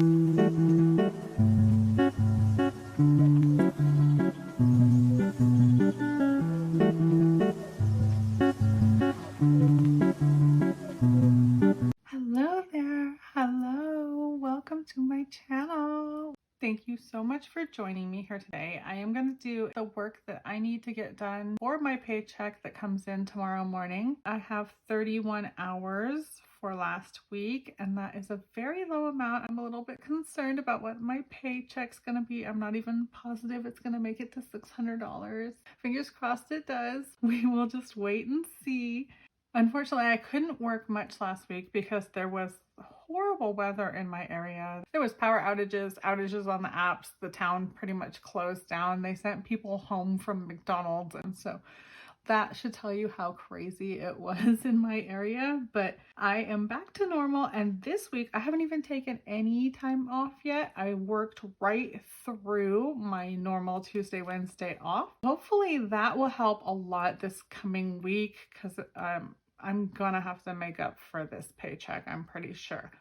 Hello there. Hello. Welcome to my channel. Thank you so much for joining me here today. I am going to do the work that I need to get done for my paycheck that comes in tomorrow morning. I have 31 hours for last week, and that is a very low amount. I'm a little bit concerned about what my paycheck's going to be. I'm not even positive it's going to make it to $600. Fingers crossed it does. We will just wait and see. Unfortunately, I couldn't work much last week because there was horrible weather in my area. There was power outages on the apps. The town pretty much closed down. They sent people home from McDonald's, and so that should tell you how crazy it was in my area. But I am back to normal, and this week I haven't even taken any time off yet. I worked right through my normal Tuesday, Wednesday off. Hopefully that will help a lot this coming week, because I'm gonna have to make up for this paycheck, I'm pretty sure.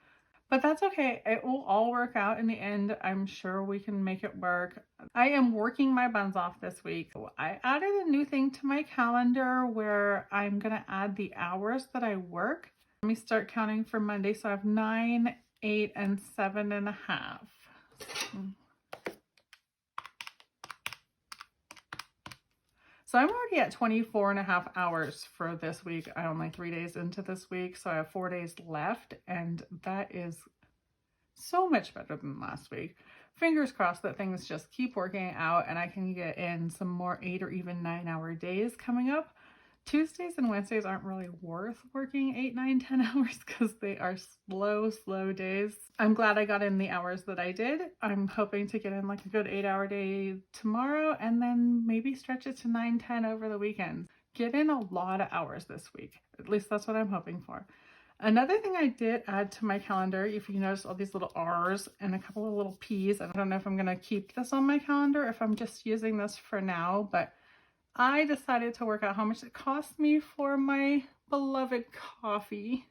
But that's okay. It will all work out in the end. I'm sure we can make it work. I am working my buns off this week. I added a new thing to my calendar where I'm gonna add the hours that I work. Let me start counting for Monday. So I have 9, 8, and 7.5. So I'm already at 24.5 hours for this week. I'm only 3 days into this week, so I have 4 days left, and that is so much better than last week. Fingers crossed that things just keep working out and I can get in some more 8 or even 9-hour days coming up. Tuesdays and Wednesdays aren't really worth working 8, 9, 10 hours because they are slow days. I'm glad I got in the hours that I did. I'm hoping to get in like a good 8-hour day tomorrow and then maybe stretch it to 9, 10 over the weekend. Get in a lot of hours this week. At least that's what I'm hoping for. Another thing I did add to my calendar, if you notice all these little R's and a couple of little P's, I don't know if I'm going to keep this on my calendar, if I'm just using this for now, but I decided to work out how much it cost me for my beloved coffee.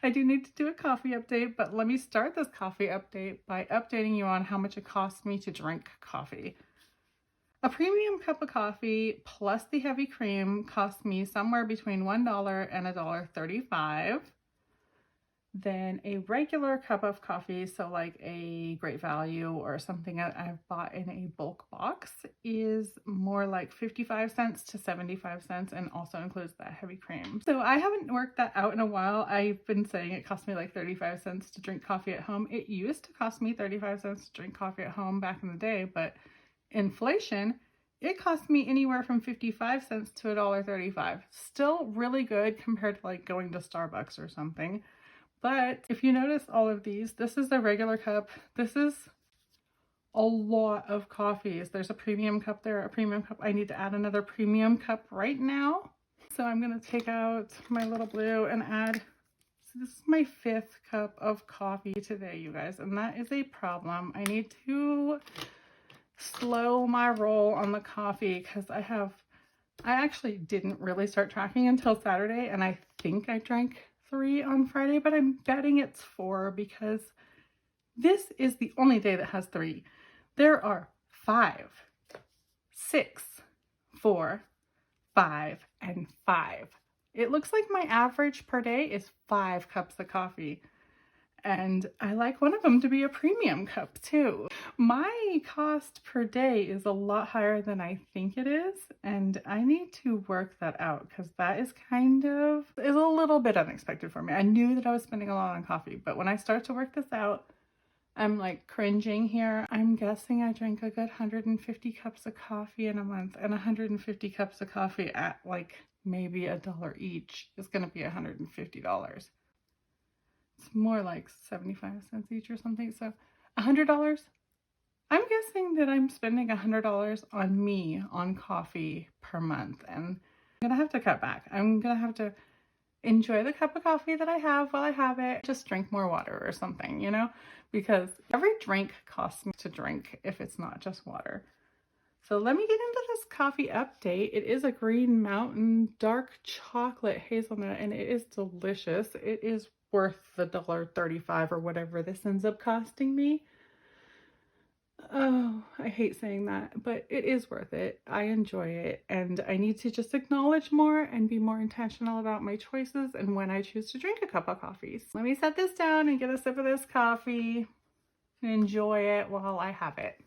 I do need to do a coffee update, but let me start this coffee update by updating you on how much it costs me to drink coffee. A premium cup of coffee plus the heavy cream cost me somewhere between $1 and $1.35. Then a regular cup of coffee, so like a Great Value or something that I've bought in a bulk box, is more like 55 cents to 75 cents and also includes that heavy cream. So I haven't worked that out in a while. I've been saying it cost me like 35 cents to drink coffee at home. It used to cost me 35 cents to drink coffee at home back in the day, but inflation, it cost me anywhere from 55 cents to $1.35. Still really good compared to like going to Starbucks or something. But if you notice all of these, this is a regular cup. This is a lot of coffees. There's a premium cup there, a premium cup. I need to add another premium cup right now. So I'm going to take out my little blue and add, so this is my 5th cup of coffee today, you guys, and that is a problem. I need to slow my roll on the coffee because I actually didn't really start tracking until Saturday, and I think I drank 3 on Friday, but I'm betting it's 4 because this is the only day that has 3. There are 5, 6, 4, 5, and 5. It looks like my average per day is 5 cups of coffee. And I like one of them to be a premium cup too. My cost per day is a lot higher than I think it is, and I need to work that out because that is a little bit unexpected for me. I knew that I was spending a lot on coffee, but when I start to work this out, I'm like cringing here. I'm guessing I drink a good 150 cups of coffee in a month, and 150 cups of coffee at like maybe $1 each is going to be $150. It's more like 75 cents each or something. So $100. I'm guessing that I'm spending $100 on me on coffee per month, and I'm gonna have to cut back. I'm gonna have to enjoy the cup of coffee that I have while I have it. Just drink more water or something, you know, because every drink costs me to drink if it's not just water. So let me get into this coffee update. It is a Green Mountain dark chocolate hazelnut, and it is delicious. It is worth the $1.35 or whatever this ends up costing me. Oh, I hate saying that, but it is worth it. I enjoy it, and I need to just acknowledge more and be more intentional about my choices and when I choose to drink a cup of coffee. So let me set this down and get a sip of this coffee and enjoy it while I have it.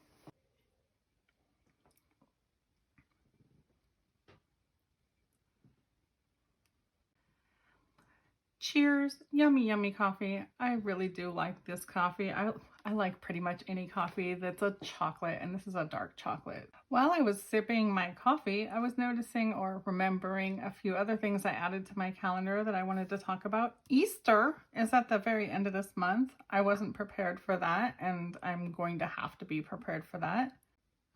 Cheers. Yummy, yummy coffee. I really do like this coffee. I like pretty much any coffee that's a chocolate, and this is a dark chocolate. While I was sipping my coffee, I was noticing or remembering a few other things I added to my calendar that I wanted to talk about. Easter is at the very end of this month. I wasn't prepared for that, and I'm going to have to be prepared for that.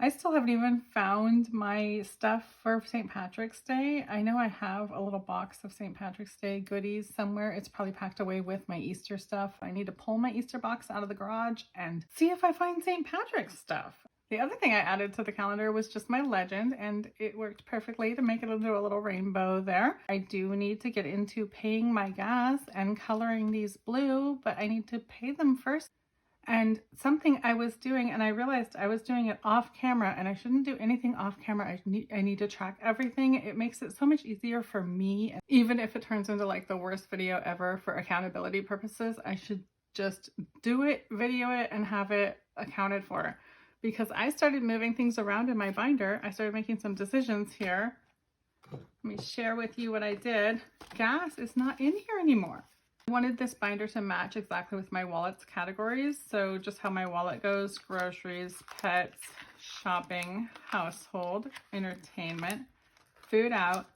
I still haven't even found my stuff for St. Patrick's Day. I know I have a little box of St. Patrick's Day goodies somewhere. It's probably packed away with my Easter stuff. I need to pull my Easter box out of the garage and see if I find St. Patrick's stuff. The other thing I added to the calendar was just my legend, and it worked perfectly to make it into a little rainbow there. I do need to get into paying my gas and coloring these blue, but I need to pay them first. And something I was doing, and I realized I was doing it off camera, and I shouldn't do anything off camera. I need to track everything. It makes it so much easier for me. And even if it turns into like the worst video ever for accountability purposes, I should just do it, video it, and have it accounted for. Because I started moving things around in my binder. I started making some decisions here. Let me share with you what I did. Gas is not in here anymore. I wanted this binder to match exactly with my wallet's categories. So just how my wallet goes: groceries, pets, shopping, household, entertainment, food out,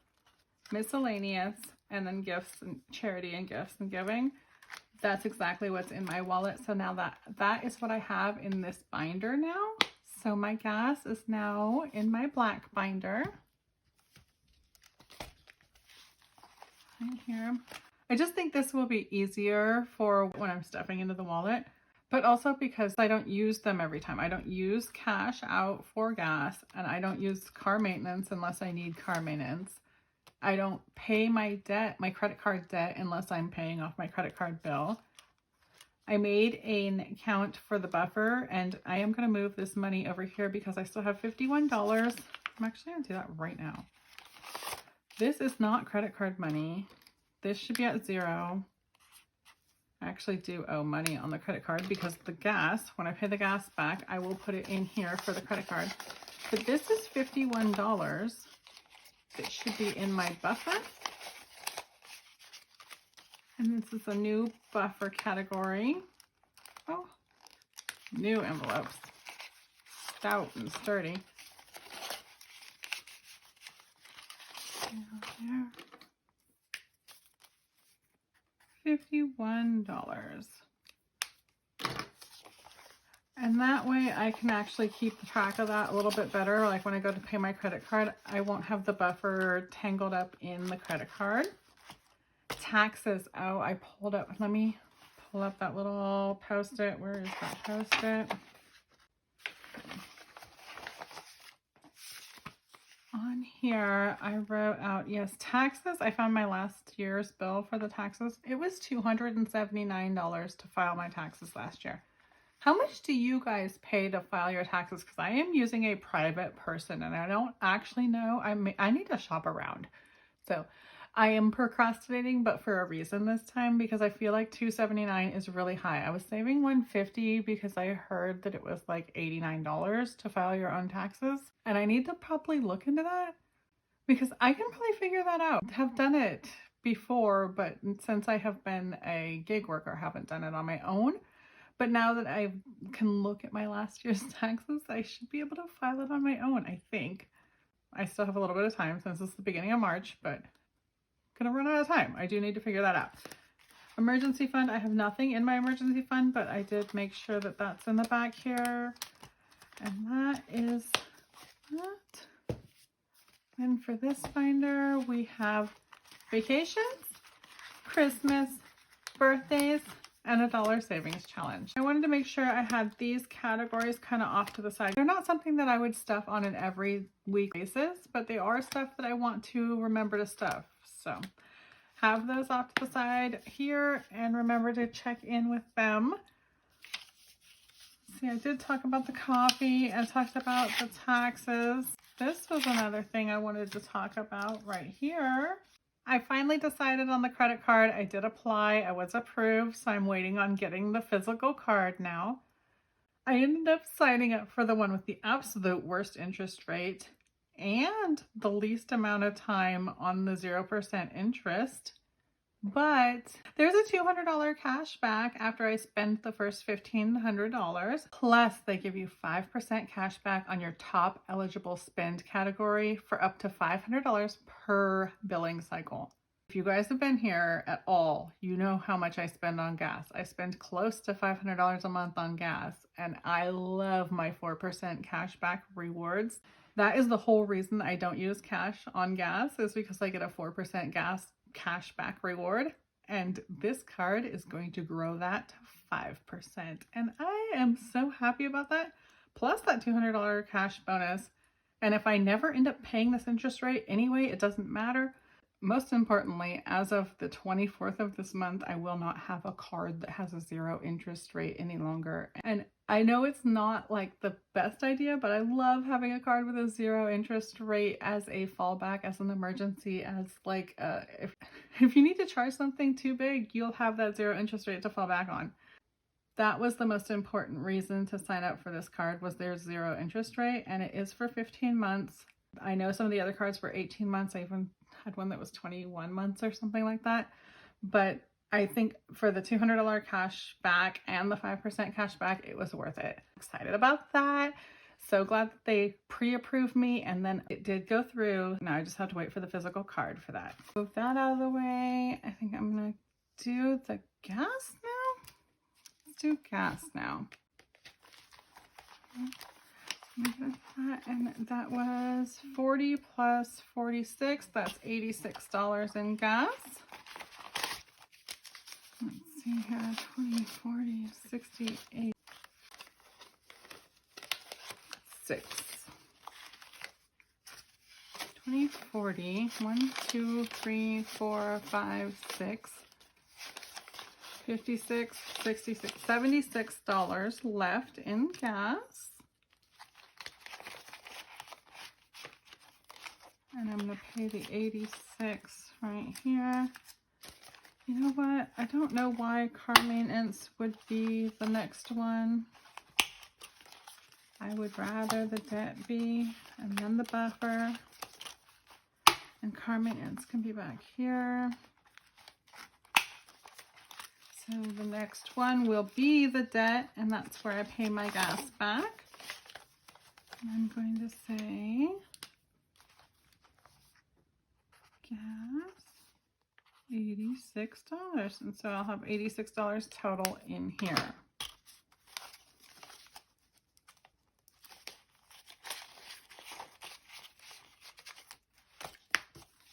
miscellaneous, and then gifts and charity and gifts and giving. That's exactly what's in my wallet. So now that is what I have in this binder now. So my gas is now in my black binder. Right here. I just think this will be easier for when I'm stuffing into the wallet, but also because I don't use them every time. I don't use cash out for gas, and I don't use car maintenance unless I need car maintenance. I don't pay my debt, my credit card debt, unless I'm paying off my credit card bill. I made an account for the buffer, and I am going to move this money over here because I still have $51. I'm actually going to do that right now. This is not credit card money. This should be at 0. I actually do owe money on the credit card because the gas, when I pay the gas back, I will put it in here for the credit card. But this is $51. It should be in my buffer. And this is a new buffer category. Oh, new envelopes. Stout and sturdy. There. $51. And that way I can actually keep track of that a little bit better. Like when I go to pay my credit card, I won't have the buffer tangled up in the credit card. Taxes. Oh, I pulled up. Let me pull up that little Post-it. Where is that Post-it? On here, I wrote out, yes, taxes. I found my last year's bill for the taxes. It was $279 to file my taxes last year. How much do you guys pay to file your taxes? Because I am using a private person and I don't actually know. I need to shop around. So I am procrastinating, but for a reason this time, because I feel like $279 is really high. I was saving $150 because I heard that it was like $89 to file your own taxes. And I need to probably look into that because I can probably figure that out. I have done it before, but since I have been a gig worker, I haven't done it on my own. But now that I can look at my last year's taxes, I should be able to file it on my own, I think. I still have a little bit of time since it's the beginning of March, but gonna run out of time. I do need to figure that out. Emergency fund. I have nothing in my emergency fund, but I did make sure that that's in the back here. And that is that. And for this binder, we have vacations, Christmas, birthdays, and a dollar savings challenge. I wanted to make sure I had these categories kind of off to the side. They're not something that I would stuff on an every week basis, but they are stuff that I want to remember to stuff. So have those off to the side here, and remember to check in with them. See, I did talk about the coffee. I talked about the taxes. This was another thing I wanted to talk about right here. I finally decided on the credit card. I did apply. I was approved, so I'm waiting on getting the physical card now. I ended up signing up for the one with the absolute worst interest rate and the least amount of time on the 0% interest. But there's a $200 cash back after I spend the first $1,500. Plus, they give you 5% cash back on your top eligible spend category for up to $500 per billing cycle. If you guys have been here at all, you know how much I spend on gas. I spend close to $500 a month on gas, and I love my 4% cash back rewards. That is the whole reason I don't use cash on gas, is because I get a 4% gas cash back reward, and this card is going to grow that to 5%, and I am so happy about that. Plus that $200 cash bonus, and if I never end up paying this interest rate anyway, it doesn't matter. Most importantly, as of the 24th of this month, I will not have a card that has a 0 interest rate any longer. And I know it's not like the best idea, but I love having a card with a 0 interest rate as a fallback, as an emergency, as like if you need to charge something too big, you'll have that 0 interest rate to fall back on. That was the most important reason to sign up for this card, was their 0 interest rate, and it is for 15 months. I know some of the other cards were 18 months. I even had one that was 21 months or something like that. But I think for the $200 cash back and the 5% cash back, it was worth it. Excited about that. So glad that they pre-approved me, and then it did go through. Now I just have to wait for the physical card for that. Move that out of the way. I think I'm gonna do the gas now. Let's do gas now. And that was 40 plus 46, that's $86 in gas. Let's see here, 20, 40, 68, 6. 20, 40, 1, 2, 3, 4, 5, 6, 56, 66, $76 left in gas. And I'm going to pay the 86 right here. You know what? I don't know why car maintenance would be the next one. I would rather the debt be, and then the buffer. And car maintenance can be back here. So the next one will be the debt, and that's where I pay my gas back. And I'm going to say gas, $86, and so I'll have $86 total in here.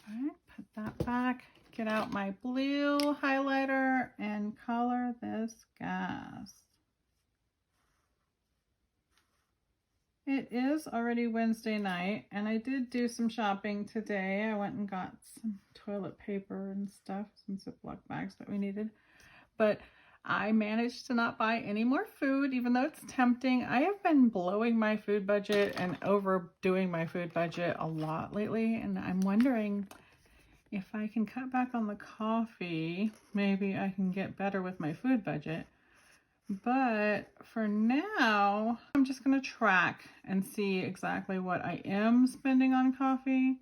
All right, put that back, get out my blue highlighter and color this gas. It is already Wednesday night, and I did do some shopping today. I went and got some toilet paper and stuff, some Ziploc bags that we needed. But I managed to not buy any more food, even though it's tempting. I have been blowing my food budget and overdoing my food budget a lot lately, and I'm wondering if I can cut back on the coffee, maybe I can get better with my food budget. But for now, I'm just going to track and see exactly what I am spending on coffee,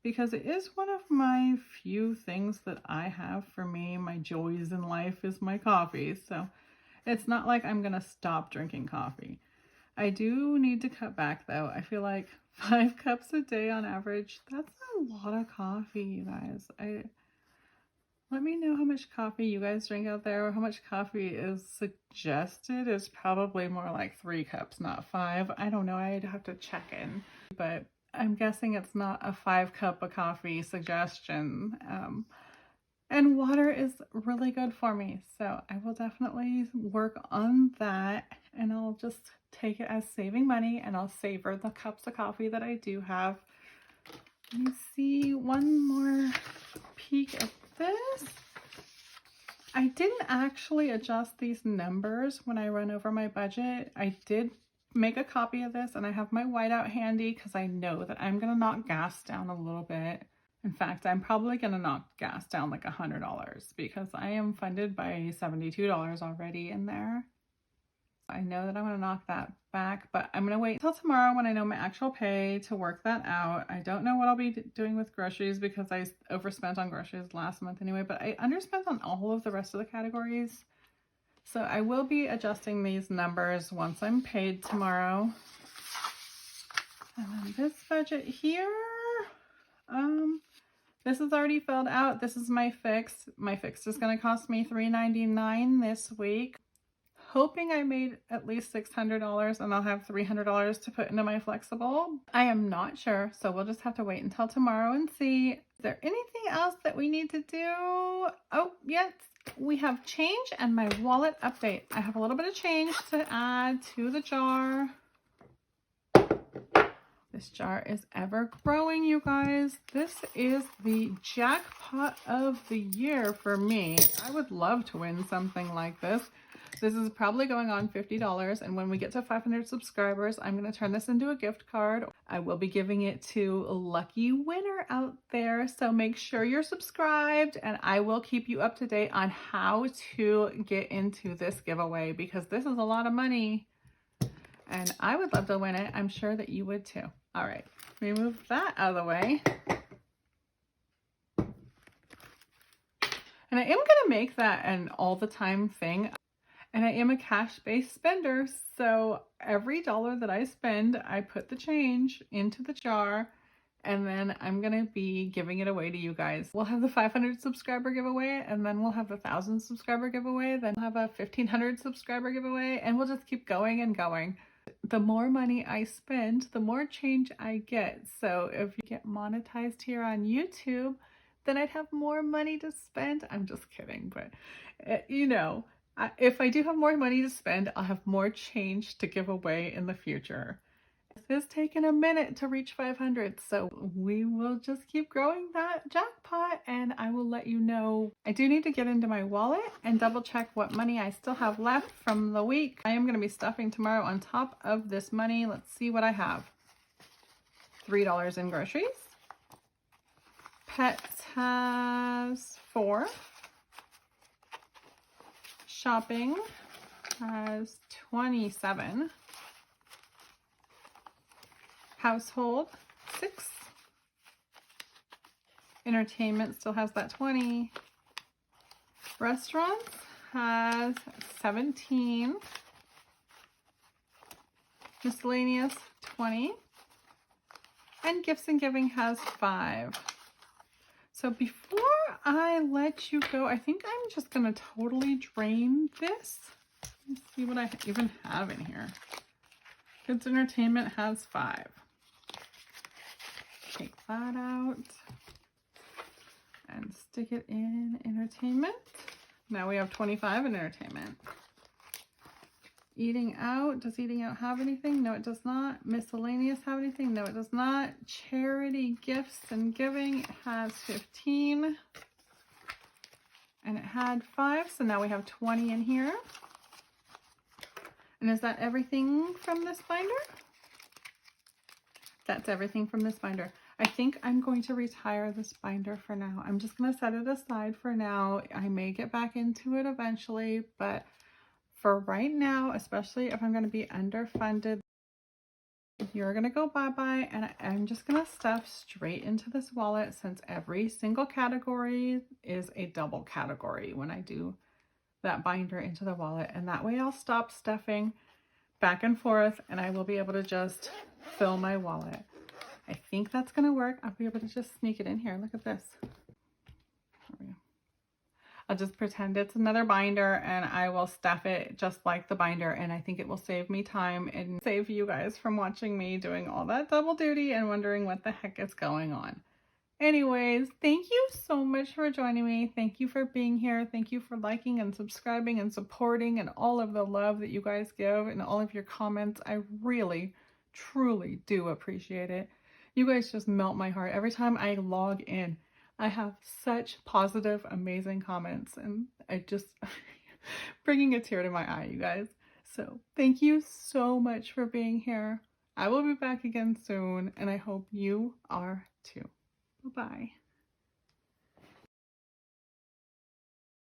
because it is one of my few things that I have for me. My joys in life is my coffee. So it's not like I'm going to stop drinking coffee. I do need to cut back though. I feel like 5 cups a day on average, that's a lot of coffee, you guys. Let me know how much coffee you guys drink out there, or how much coffee is suggested. It's probably more like 3 cups, not 5. I don't know, I'd have to check in. But I'm guessing it's not a 5 cup of coffee suggestion. And water is really good for me. So I will definitely work on that, and I'll just take it as saving money, and I'll savor the cups of coffee that I do have. Let me see one more peek at this, I didn't actually adjust these numbers when I run over my budget. I did make a copy of this and I have my whiteout handy because I know that I'm going to knock gas down a little bit. In fact, I'm probably going to knock gas down like $100 because I am funded by $72 already in there. I know that I'm going to knock that back, but I'm going to wait until tomorrow when I know my actual pay to work that out. I don't know what I'll be doing with groceries because I overspent on groceries last month anyway, but I underspent on all of the rest of the categories. So I will be adjusting these numbers once I'm paid tomorrow. And then this budget here, this is already filled out. This is my fix. My fix is going to cost me $3.99 this week. Hoping I made at least $600 and I'll have $300 to put into my flexible. I am not sure, so we'll just have to wait until tomorrow and see. Is there anything else that we need to do? Oh, yes, we have change and my wallet update. I have a little bit of change to add to the jar. This jar is ever growing, you guys. This is the jackpot of the year for me. I would love to win something like this. This is probably going on $50, and when we get to 500 subscribers, I'm going to turn this into a gift card. I will be giving it to a lucky winner out there, so make sure you're subscribed, and I will keep you up to date on how to get into this giveaway because this is a lot of money, and I would love to win it. I'm sure that you would too. All right, remove that out of the way. And I am going to make that an all-the-time thing. And I am a cash-based spender, so every dollar that I spend, I put the change into the jar, and then I'm going to be giving it away to you guys. We'll have the 500 subscriber giveaway, and then we'll have the 1,000 subscriber giveaway, then we'll have a 1,500 subscriber giveaway, and we'll just keep going and going. The more money I spend, the more change I get. So if you get monetized here on YouTube, then I'd have more money to spend. I'm just kidding, but you know, if I do have more money to spend, I'll have more change to give away in the future. This has taken a minute to reach 500, so we will just keep growing that jackpot and I will let you know. I do need to get into my wallet and double check what money I still have left from the week. I am going to be stuffing tomorrow on top of this money. Let's see what I have. $3 in groceries. Pets has $4. Shopping has $27. Household, $6. Entertainment still has that $20. Restaurants has $17. Miscellaneous, $20. And gifts and giving has $5. So before I let you go, I think I'm just going to totally drain this. Let's see what I even have in here. Kids Entertainment has $5. Take that out and stick it in entertainment. Now we have 25 in entertainment. Eating out, does eating out have anything? No, it does not. Miscellaneous have anything? No, it does not. Charity gifts and giving, it has 15. And it had 5, so now we have 20 in here. And is that everything from this binder? That's everything from this binder. I think I'm going to retire this binder for now. I'm just going to set it aside for now. I may get back into it eventually, but for right now, especially if I'm going to be underfunded, you're going to go bye-bye, and I'm just going to stuff straight into this wallet since every single category is a double category when I do that binder into the wallet, and that way I'll stop stuffing back and forth and I will be able to just fill my wallet. I think that's going to work. I'll be able to just sneak it in here. Look at this. There we go. I'll just pretend it's another binder and I will stuff it just like the binder, and I think it will save me time and save you guys from watching me doing all that double duty and wondering what the heck is going on. Anyways, thank you so much for joining me. Thank you for being here. Thank you for liking and subscribing and supporting and all of the love that you guys give and all of your comments. I really, truly do appreciate it. You guys just melt my heart. Every time I log in, I have such positive, amazing comments, and I just bringing a tear to my eye, you guys. So thank you so much for being here. I will be back again soon, and I hope you are too. Bye-bye.